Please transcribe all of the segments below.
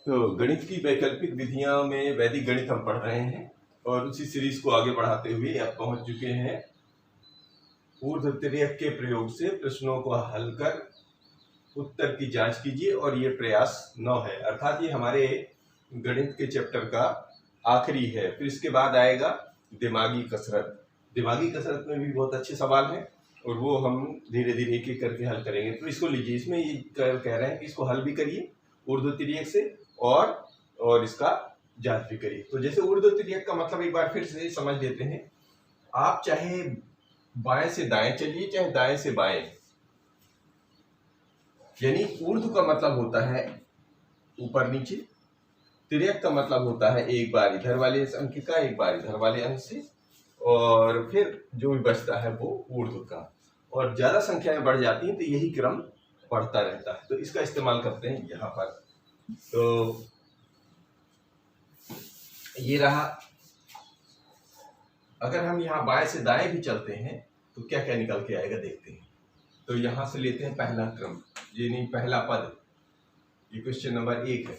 तो गणित की वैकल्पिक विधियां में वैदिक गणित हम पढ़ रहे हैं और उसी सीरीज को आगे बढ़ाते हुए अब पहुंच चुके हैं ऊर्ध्व तिर्यक के प्रयोग से प्रश्नों को हल कर उत्तर की जांच कीजिए। और ये प्रयास 9 है, अर्थात ये हमारे गणित के चैप्टर का आखिरी है। फिर इसके बाद आएगा दिमागी कसरत। दिमागी कसरत में भी बहुत अच्छे सवाल हैं और वो हम धीरे धीरे एक एक करके हल करेंगे। तो इसको लीजिए, इसमें ये कह रहे हैं कि इसको हल भी करिए ऊर्ध्व तिर्यक से और इसका जांच भी करिए। तो जैसे ऊर्ध्व तिर्यक का मतलब एक बार फिर से समझ लेते हैं। आप चाहे बाएं से दाएं चलिए, चाहे दाएं से बाएं, यानी ऊर्ध्व का मतलब होता है ऊपर नीचे, तिर्यक का मतलब होता है एक बार इधर वाले अंक का, एक बार इधर वाले अंक से, और फिर जो भी बचता है वो ऊर्ध्व का। और ज्यादा संख्याएं बढ़ जाती हैं तो यही क्रम बढ़ता रहता है। तो इसका इस्तेमाल करते हैं यहाँ पर। तो ये रहा। अगर हम यहाँ बाएं से दाएं भी चलते हैं तो क्या क्या निकल के आएगा देखते हैं। तो यहाँ से लेते हैं पहला क्रम, यानी पहला पद। ये क्वेश्चन नंबर 1 है।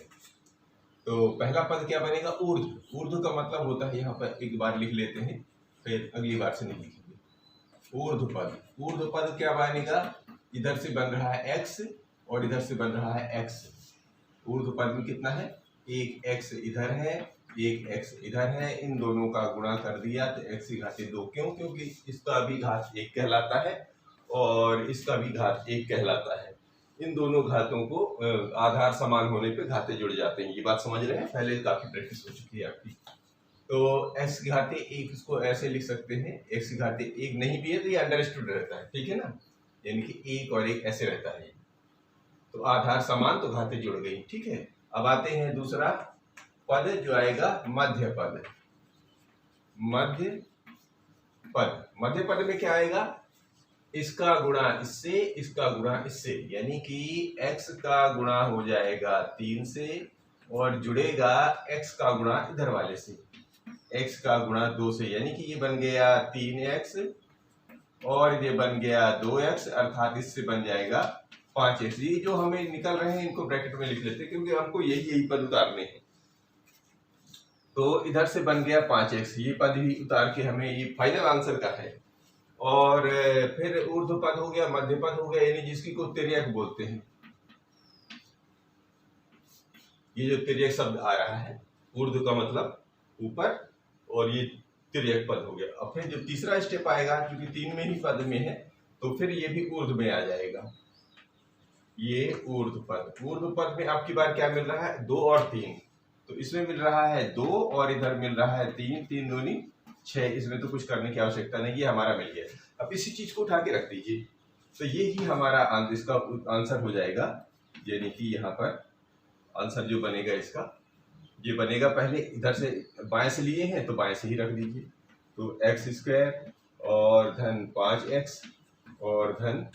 तो पहला पद क्या बनेगा? ऊर्ध्व। ऊर्ध्व का मतलब होता है, यहाँ पर एक बार लिख लेते हैं, फिर अगली बार से नहीं लिखेंगे। ऊर्ध्व पद। ऊर्ध्व पद क्या बनेगा? इधर से बन रहा है x और इधर से बन रहा है x। ऊर्ध्व पद में कितना है? एक x इधर है, एक x इधर है, इन दोनों का गुणा कर दिया तो x की घात 2। क्यों? क्योंकि इसका भी घात 1 कहलाता है और इसका भी घात 1 कहलाता है। इन दोनों घातों को आधार समान होने पे घाते जुड़ जाते हैं। ये बात समझ रहे हैं? पहले काफी प्रैक्टिस हो चुकी है आपकी। तो x की घाते 1 इसको ऐसे लिख सकते हैं, x की घाते 1 नहीं भी है तो ये अंडरस्टूड रहता है, ठीक है ना, यानी कि 1 और 1 ऐसे रहता है। तो आधार समान तो घाते जुड़ गई, ठीक है। अब आते हैं दूसरा पद जो आएगा मध्य पद। मध्य पद। मध्य पद में क्या आएगा? इसका गुणा इससे, इसका गुणा इससे, यानी कि x का गुणा हो जाएगा 3 से और जुड़ेगा x का गुणा इधर वाले से, x का गुणा 2 से, यानी कि ये बन गया 3x और ये बन गया 2x, अर्थात इससे बन जाएगा 5x। ये जो हमें निकल रहे हैं इनको ब्रैकेट में लिख लेते हैं क्योंकि हमको यही पद उतारने हैं। तो इधर से बन गया 5x, ये पद भी उतार के हमें ये फाइनल आंसर का है। और फिर ऊर्ध्व पद हो गया, मध्य पद हो गया, यानी जिसकी को तिर्यक बोलते हैं। ये जो तिर्यक शब्द आ रहा है, ऊर्ध्व का मतलब ऊपर और ये तिर्यक पद हो गया। अब फिर जो तीसरा स्टेप आएगा, क्योंकि 3 में ही पद में है तो फिर ये भी ऊर्ध्व में आ जाएगा। ये ऊर्ध्व पद। ऊर्ध्व पद में आपकी बार क्या मिल रहा है? 2 और 3। तो इसमें मिल रहा है 2 और इधर मिल रहा है 3, 3 दूनी 6। इसमें तो कुछ करने की आवश्यकता नहीं, ये हमारा मिल गया। अब इसी चीज को उठा के रख दीजिए तो ये ही हमारा इसका आंसर हो जाएगा। यानी कि यहाँ पर आंसर जो बनेगा इसका, ये बनेगा, पहले इधर से बाएं से लिए हैं तो बाएं से ही रख दीजिए। तो x² और धन 5x और धन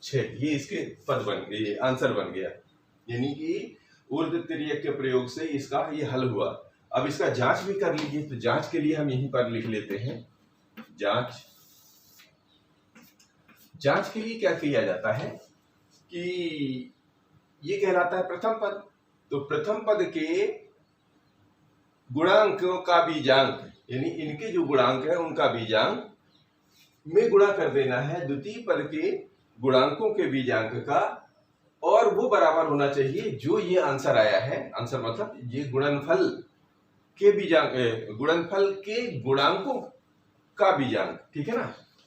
6, ये इसके पद बन गए, ये आंसर बन गया। यानी कि ऊर्ध्व तिर्यक के प्रयोग से इसका ये हल हुआ। अब इसका जांच भी कर लीजिए। तो जांच के लिए हम यहीं पर लिख लेते हैं जांच। जांच के लिए क्या किया जाता है कि ये कहलाता है प्रथम पद। तो प्रथम पद के गुणांकों का बीजांक, यानी इनके जो गुणांक है उनका बीजांक में गुणा कर देना है द्वितीय पद के गुणांकों के बीजांक का, और वो बराबर होना चाहिए जो ये आंसर आया है। आंसर मतलब ये गुणनफल के बीजांक, गुणनफल के गुणांकों का बीजांक, ठीक है ना।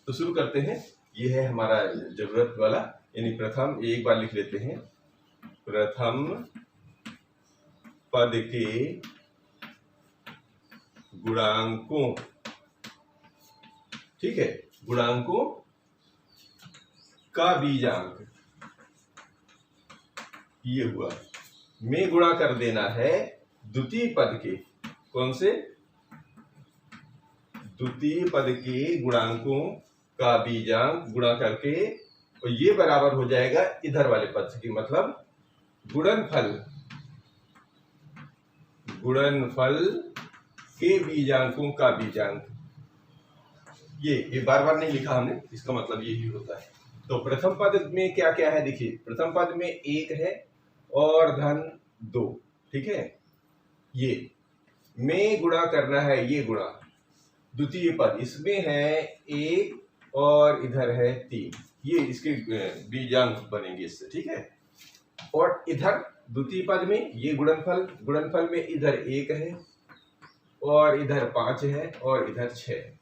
तो शुरू करते हैं। ये है हमारा जरूरत वाला, यानी प्रथम, एक बार लिख लेते हैं, प्रथम पद के गुणांकों, ठीक है, गुणांकों का बीजांक, ये हुआ। में गुणा कर देना है द्वितीय पद के, कौन से? द्वितीय पद के गुणांकों का बीजांक गुणा करके, और ये बराबर हो जाएगा इधर वाले पद की, मतलब गुणनफल, गुणनफल के बीजांकों का बीजांक। ये बार बार नहीं लिखा हमने, इसका मतलब यही होता है। तो प्रथम पद में क्या क्या है देखिए। प्रथम पद में 1 है और धन 2, ठीक है, ये में गुणा करना है, ये गुणा द्वितीय पद, इसमें है 1 और इधर है 3, ये इसके बीजांक बनेंगे इससे, ठीक है। और इधर द्वितीय पद में ये गुणनफल में इधर 1 है और इधर 5 है और इधर 6 है,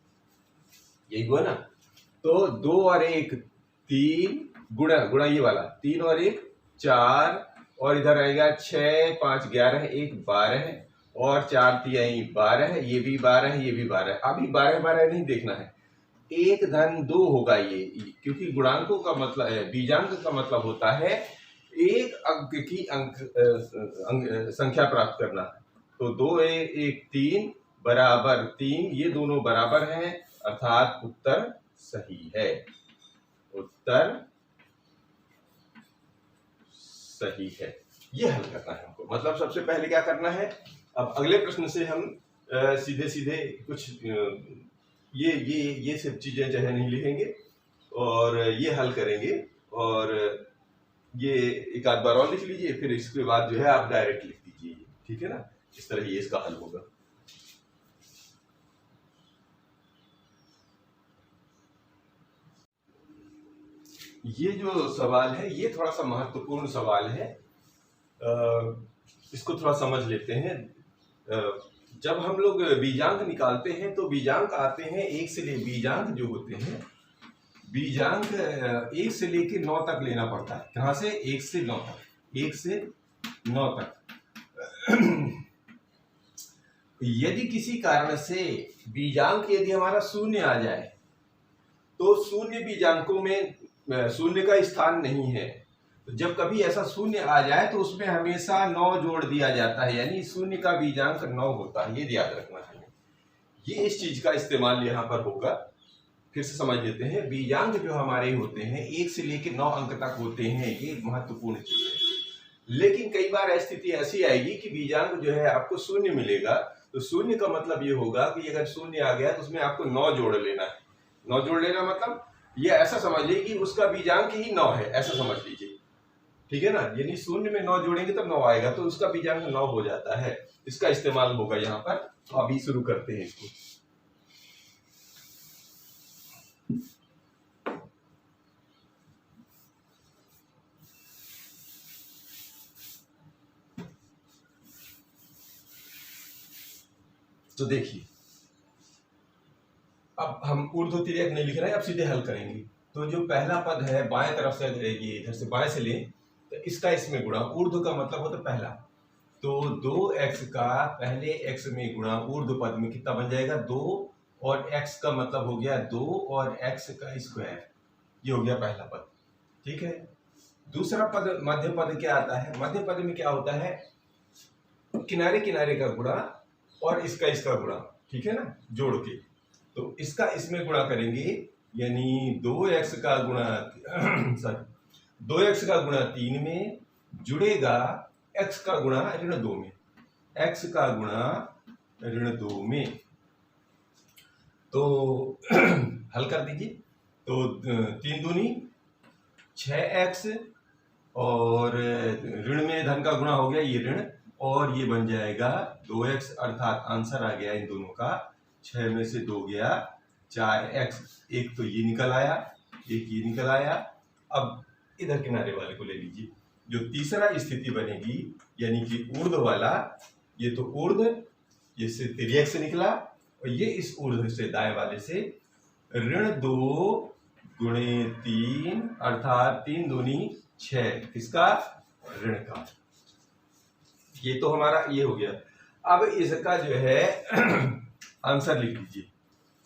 यही हुआ ना। तो 2 और 1 3 गुणा ये वाला 3 और 1 4 और इधर आएगा 6 5 11 1 12 है और 4 3 12 है, ये भी 12 है, ये भी 12 है। अभी 12 12 नहीं देखना है, 1 धन 2 होगा ये, क्योंकि गुणांकों का मतलब बीजांक का मतलब होता है एक अंक की संख्या प्राप्त करना। तो 2 1 3 बराबर 3, ये दोनों बराबर हैं, अर्थात उत्तर सही है, उत्तर सही है। ये हल करना है हमको, मतलब सबसे पहले क्या करना है, अब अगले प्रश्न से हम सीधे सीधे कुछ ये सब चीजें जो है नहीं लिखेंगे और ये हल करेंगे, और ये एक आध बार और लिख लीजिए, फिर इसके बाद जो है आप डायरेक्ट लिख दीजिए, ठीक है ना। इस तरह ये इसका हल होगा। ये जो सवाल है ये थोड़ा सा महत्वपूर्ण सवाल है, इसको थोड़ा समझ लेते हैं। जब हम लोग बीजांक निकालते हैं तो बीजांक आते हैं 1 से ले, बीजांक जो होते हैं बीजांक 1 से लेके 9 तक लेना पड़ता है। कहाँ से? 1 से 9 तक, 1 से 9 तक। यदि किसी कारण से बीजांक यदि हमारा 0 आ जाए तो शून्य बीजांकों में शून्य का स्थान नहीं है। तो जब कभी ऐसा 0 आ जाए तो उसमें हमेशा 9 जोड़ दिया जाता है, यानी 0 का बीजांक 9 होता है, ये याद रखना है। ये इस चीज का इस्तेमाल यहाँ पर होगा। फिर से समझ लेते हैं, बीजांक जो हमारे होते हैं 1 से लेकर 9 अंक तक होते हैं, ये महत्वपूर्ण चीज है। लेकिन कई बार स्थिति ऐसी आएगी कि बीजांक जो है आपको 0 मिलेगा, तो 0 का मतलब ये होगा कि अगर 0 आ गया तो उसमें आपको 9 जोड़ लेना है। 9 जोड़ लेना मतलब ये ऐसा समझ लीजिए कि उसका बीजांक ही 9 है, ऐसा समझ लीजिए, ठीक है ना। यानी 0 में 9 जोड़ेंगे तब 9 आएगा, तो उसका बीजांक 9 हो जाता है। इसका इस्तेमाल होगा यहाँ पर। तो अभी शुरू करते हैं इसको। तो देखिए, अब हम ऊर्ध्व तिर्यक नहीं लिख रहे हैं, अब सीधे हल करेंगे। तो जो पहला पद है बाएं तरफ से, ये इधर से बाएं से लें तो इसका इसमें गुणा, ऊर्ध्व का मतलब होता है पहला। तो 2x का पहले x में गुणा ऊर्ध्व पद में कितना बन जाएगा? 2, और x का मतलब हो गया 2 और x का स्क्वायर, ये हो गया पहला पद, ठीक है। दूसरा पद मध्य पद क्या आता है? मध्य पद में क्या होता है? किनारे किनारे का गुणा और इसका गुणा, ठीक है ना, जोड़ के। तो इसका इसमें गुणा करेंगे, यानी 2x का गुणा सॉरी 2x का गुणा 3 में जुड़ेगा x का गुणा ऋण 2 में, x का गुणा ऋण 2 में। तो हल कर दीजिए। तो 3 दूनी 6x और ऋण में धन का गुणा हो गया, ये ऋण, और ये बन जाएगा 2x, अर्थात आंसर आ गया इन दोनों का 6 में से 2 गया 4x। एक तो ये निकल आया, एक ये निकल आया। अब इधर किनारे वाले को ले लीजिए। जो तीसरा स्थिति बनेगी, यानी कि ऊर्ध्व वाला, ये तो ऊर्ध्व, ये से तिर्यक से निकला, और ये इस ऊर्ध्व से दाएं वाले से ऋण 2 गुणे 3, अर्थात 3 दूनी 6, किसका? ऋण का। ये तो हमारा ये हो गया। अब इसका जो है आंसर लिख लीजिए।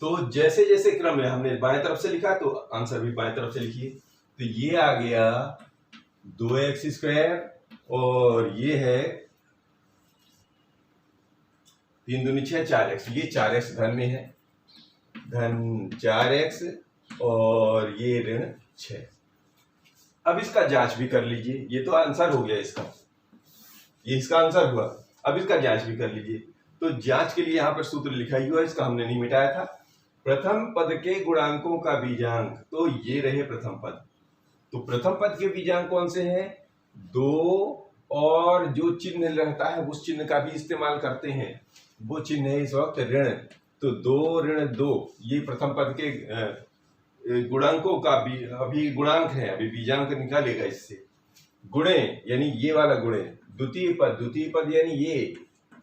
तो जैसे जैसे क्रम है, हमने बाएं तरफ से लिखा तो आंसर भी बाएं तरफ से लिखिए। तो ये आ गया 2x स्क्वायर, और ये है 3 दूनी 6, 4x। ये 4x धन में है, धन 4x, और ये ऋण 6। अब इसका जांच भी कर लीजिए। ये तो आंसर हो गया इसका, ये इसका आंसर हुआ। अब इसका जांच भी कर लीजिए। तो जांच के लिए यहाँ पर सूत्र लिखा ही हुआ है, इसका हमने नहीं मिटाया था। प्रथम पद के गुणांकों का बीजांक, तो ये रहे प्रथम पद। तो प्रथम पद के बीजांक कौन से हैं? 2 और जो चिन्ह रहता है उस चिन्ह का भी इस्तेमाल करते हैं। वो चिन्ह है इस वक्त ऋण। तो 2 ऋण 2 ये प्रथम पद के गुणांकों का भी अभी गुणांक है, अभी बीजांक निकालेगा इससे। गुणे यानी ये वाला गुणे, द्वितीय पद यानी ये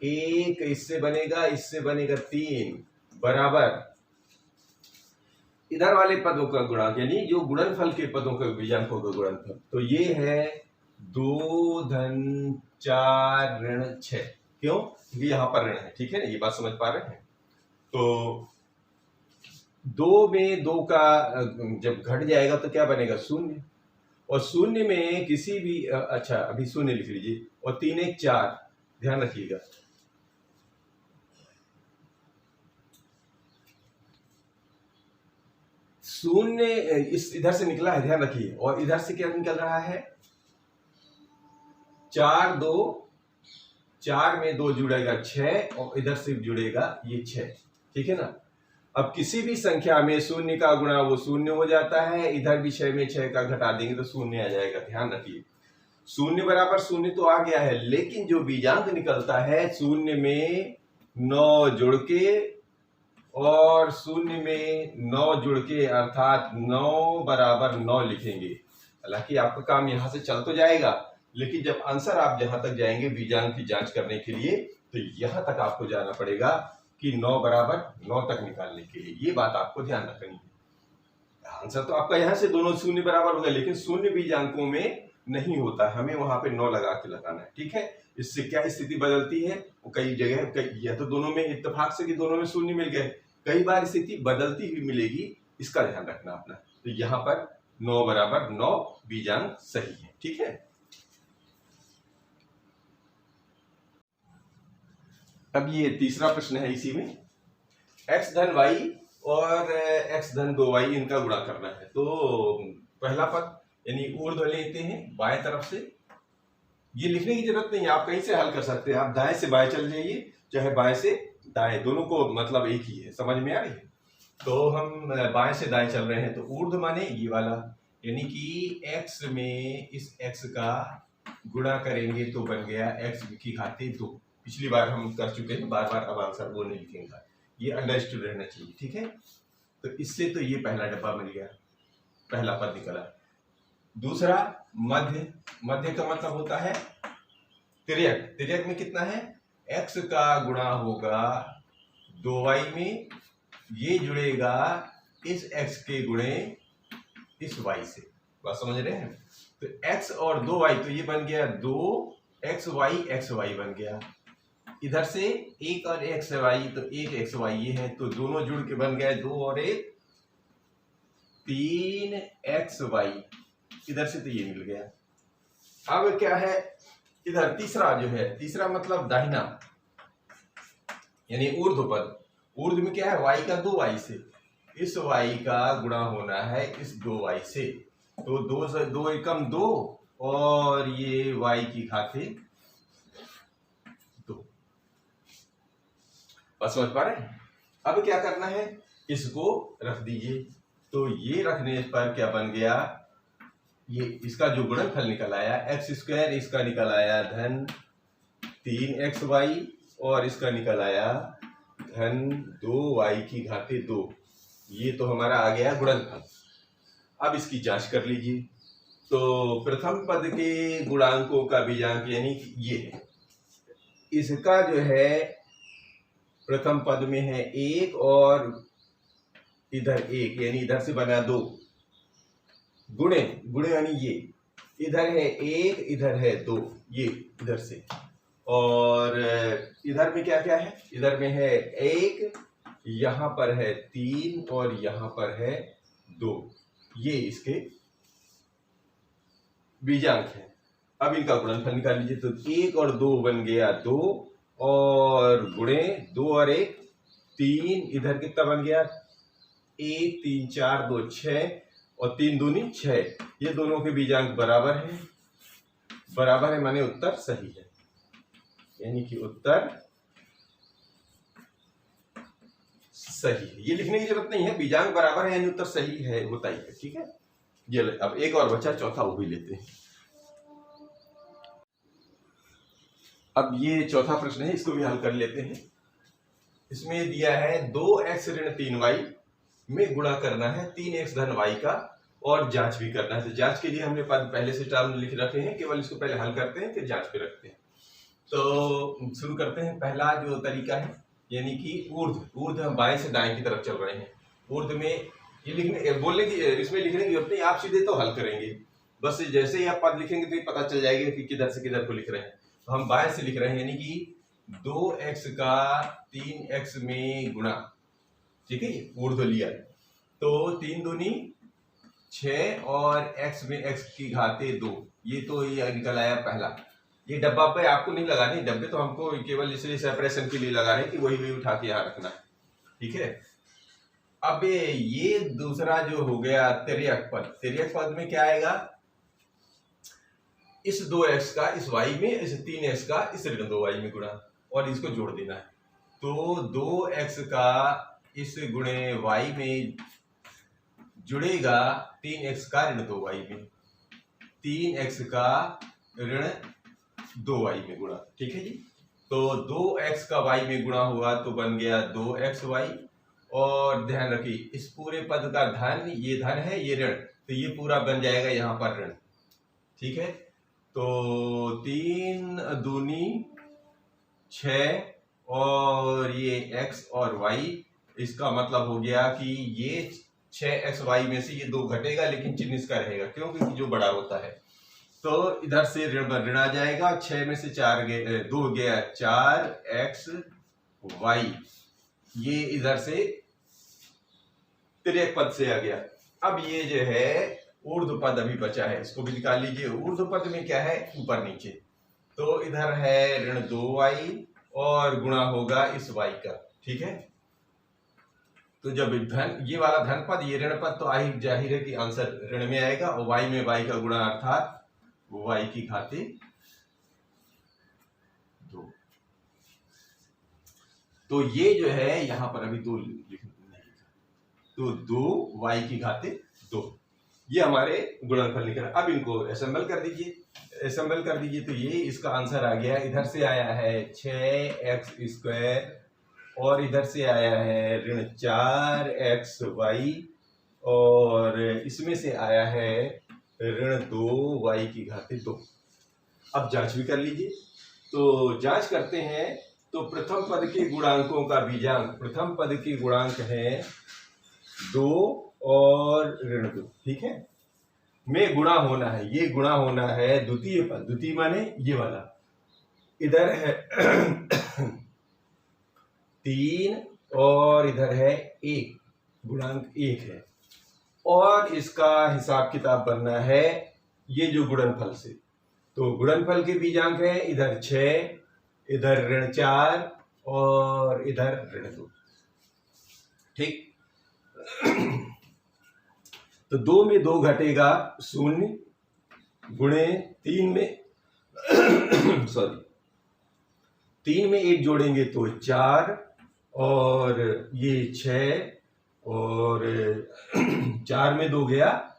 1 इससे बनेगा 3 बराबर इधर वाले पदों का गुणांक यानी जो गुणनफल के पदों का बीजांकों का गुणनफल। तो ये है 2 धन 4 ऋण 6। क्यों? क्योंकि यहाँ पर ऋण है। ठीक है ना, ये बात समझ पा रहे हैं। तो 2 में 2 का जब घट जाएगा तो क्या बनेगा? 0। और 0 में किसी भी अच्छा अभी 0 लिख लीजिए। और 3 1 4, ध्यान रखिएगा। शून्य इस इधर से निकला है, ध्यान रखिए। और इधर से क्या निकल रहा है? 4 2, 4 में 2 जुड़ेगा 6 और इधर से जुड़ेगा ये 6। ठीक है ना। अब किसी भी संख्या में 0 का गुणा वो 0 हो जाता है। इधर भी 6 में 6 का घटा देंगे तो 0 आ जाएगा। ध्यान रखिए 0 बराबर 0 तो आ गया है, लेकिन जो बीजांक निकलता है 0 में 9 जुड़ के और 0 में 9 जुड़ के अर्थात 9 बराबर 9 लिखेंगे। हालांकि आपका काम यहां से चल तो जाएगा, लेकिन जब आंसर आप जहां तक जाएंगे बीजांक की जांच करने के लिए तो यहां तक आपको जाना पड़ेगा कि 9 बराबर 9 तक निकालने के लिए। ये बात आपको ध्यान रखनी है। आंसर तो आपका यहां से दोनों 0 बराबर होगा, लेकिन 0 बीजांकों में नहीं होता, हमें वहां पे 9 लगा के लगाना है। ठीक है। इससे क्या स्थिति बदलती है? वो कई जगह या तो दोनों में इत्तेफाक से कि दोनों में 0 मिल गए, कई बार स्थिति बदलती हुई मिलेगी, इसका ध्यान रखना अपना। तो यहां पर 9 बराबर 9 बीजांक सही है। ठीक है। अब ये तीसरा प्रश्न है, इसी में x धन y और x धन 2y इनका गुणा करना है। तो पहला पद यानी ऊर्ध्व लेते हैं बाएं तरफ से। ये लिखने की जरूरत नहीं है, आप कहीं से हल कर सकते हैं। आप दाएं से बाएं चल जाइए, चाहे बाएं से दाएं, दोनों को मतलब एक ही है। समझ में आ रही है? तो हम बाएं से दाएं चल रहे हैं। तो ऊर्ध्व माने ये वाला, यानी कि x में इस x का गुणा करेंगे तो बन गया x की घाते 2। पिछली बार हम कर चुके हैं, बार बार अब आंसर वो नहीं लिखेंगे, ये अंडरस्टूड रहना चाहिए। ठीक है। तो इससे तो ये पहला डब्बा मिल गया, पहला पद निकला। दूसरा मध्य, मध्य का मतलब होता है तिर्यक। तिर्यक में कितना है? x का गुणा होगा 2y में, ये जुड़ेगा इस x के गुणे इस y से। बात समझ रहे हैं? तो x और 2y, तो ये बन गया 2xy बन गया। इधर से 1 और xy, तो 1xy ये है, तो दोनों जुड़ के बन गए 2 और 1 3xy। इधर से तो ये मिल गया। अब क्या है इधर? तीसरा जो है, तीसरा मतलब दाहिना यानी ऊर्ध्व पद। ऊर्ध्व में क्या है? y का 2y से, इस y का गुणा होना है इस 2y से। तो 2 से 2 एकम 2 और ये y की घाते 2। बस समझ पा रहे हैं? अब क्या करना है? इसको रख दीजिए। तो ये रखने पर क्या बन गया? ये इसका जो गुणनफल निकल आया x², इसका निकल आया धन 3xy और इसका निकल आया धन 2y की घाते 2। ये तो हमारा आ गया गुणनफल। अब इसकी जांच कर लीजिए। तो प्रथम पद के गुणांकों का बीजांक यानी ये है, इसका जो है प्रथम पद में है 1 और इधर 1, यानी इधर से बना 2 गुणे, गुणे यानी ये इधर है 1 इधर है 2, ये इधर से। और इधर में क्या क्या है? इधर में है 1, यहां पर है 3 और यहां पर है 2। ये इसके बीजांक है। अब इनका गुणनफल निकाल लीजिए। तो 1 और 2 बन गया 2 और गुणे 2 और 1 3, इधर कितना बन गया? 1 3 4 2 6 और 3 दूनी 6। ये दोनों के बीजांक बराबर है। बराबर है माने उत्तर सही है, यानी कि उत्तर सही है। ये लिखने की जरूरत नहीं है, बीजांक बराबर है यानी उत्तर सही है, होता ही है। ठीक है। ये अब एक और बचा, चौथा वो भी लेते हैं। अब ये चौथा प्रश्न है, इसको भी हल कर लेते हैं। इसमें दिया है 2x ऋण 3y में गुणा करना है 3x धन y का और जांच भी करना है। तो जांच के लिए हमने पद पहले से टर्म लिख रखे हैं, केवल इसको पहले हल करते हैं फिर जांच पे रखते हैं। तो शुरू करते हैं। पहला जो तरीका है यानी कि ऊर्ध्व हम बाएं से दाएं की तरफ चल रहे हैं। ऊर्ध्व में ये लिखने बोलने की इसमें लिखने की जरूरत नहीं, आप सीधे तो हल करेंगे। बस जैसे ही आप पद लिखेंगे तो ये पता चल जाएगा कि किधर से किधर को लिख रहे हैं। तो हम बाएं से लिख रहे हैं यानी कि 2x का 3x में गुणा, ठीक है, ऊर्ध्व लिया तो 3 दूनी 6 और x में x की घाते 2, ये तो ये निकल आया पहला। ये डब्बा पे आपको नहीं लगानी, डब्बे तो हमको केवल इसलिए सेपरेशन के लिए लगा रहे हैं कि वही भी उठा के यहाँ रखना है, ठीक है। अब ये दूसरा जो हो गया तिर्यक पद में क्या आएगा, इस 2x का इस y में, इस 3x का इस ऋण 2y में गुणा और इसको जोड़ देना है। तो 2x का इस गुणे y में जुड़ेगा 3x का ऋण 2y में, 3x का ऋण 2y में गुणा, ठीक है जी। तो 2x का y में गुणा हुआ तो बन गया 2xy। और ध्यान रखिए इस पूरे पद का धन, ये धन है ये ऋण, तो ये पूरा बन जाएगा यहाँ पर ऋण, ठीक है। तो 3 दूनी 6 और ये x और y, इसका मतलब हो गया कि ये 6xy में से ये 2 घटेगा लेकिन चिन्ह इसका रहेगा, क्योंकि जो बड़ा होता है। तो इधर से ऋण आ जाएगा, 6 में से 2 गया 4xy, ये इधर से तिर्यक पद से आ गया। अब ये जो है ऊर्ध्व पद अभी बचा है, इसको भी निकाल लीजिए। ऊर्ध्व पद में क्या है, ऊपर नीचे, तो इधर है ऋण 2y और गुणा होगा इस y का, ठीक है। तो जब धन, ये वाला धन पद ये ऋण पद, तो जाहिर है कि आंसर ऋण में आएगा और y में y का गुणा अर्थात y की घाते 2। तो ये जो है यहां पर अभी 2 लिखना, तो 2y की घाते 2, ये हमारे गुणनफल निकला। अब इनको असेंबल कर दीजिए, तो ये इसका आंसर आ गया। इधर से आया है 6x² और इधर से आया है ऋण 4xy और इसमें से आया है ऋण 2y की घाते 2। अब जांच भी कर लीजिए। तो जांच करते हैं। तो प्रथम पद के गुणांकों का बीजांक, प्रथम पद के गुणांक है 2 और ऋण 2, ठीक है, में गुणा होना है। ये गुणा होना है द्वितीय पद, द्वितीय माने ये वाला, इधर है 3 और इधर है 1, गुणांक 1 है और इसका हिसाब किताब बनना है ये जो गुणनफल से। तो गुणनफल के बीजांक है इधर 6, इधर ऋण 4 और इधर ऋण 2, ठीक। तो 2 में 2 घटेगा 0, गुणे 3 में 3 में 1 जोड़ेंगे तो 4 और ये 6 और 4 में 2 गया,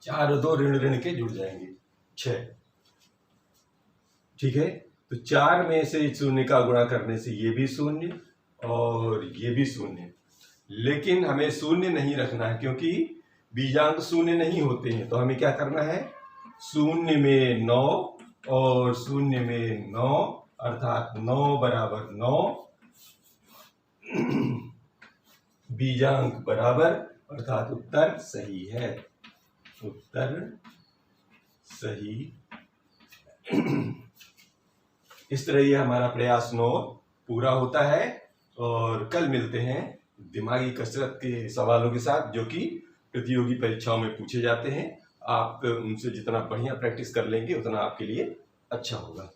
4 और 2 ऋण के जुड़ जाएंगे 6, ठीक है। तो 4 में से 0 का गुणा करने से ये भी 0 और ये भी 0, लेकिन हमें 0 नहीं रखना है क्योंकि बीजांक 0 नहीं होते हैं। तो हमें क्या करना है, 0 में 9 और 0 में 9 अर्थात 9 बराबर 9, बीजांक बराबर अर्थात उत्तर सही है, उत्तर सही। इस तरह ये हमारा प्रयास 9 पूरा होता है और कल मिलते हैं दिमागी कसरत के सवालों के साथ जो कि प्रतियोगी परीक्षाओं में पूछे जाते हैं। आप उनसे जितना बढ़िया प्रैक्टिस कर लेंगे उतना आपके लिए अच्छा होगा।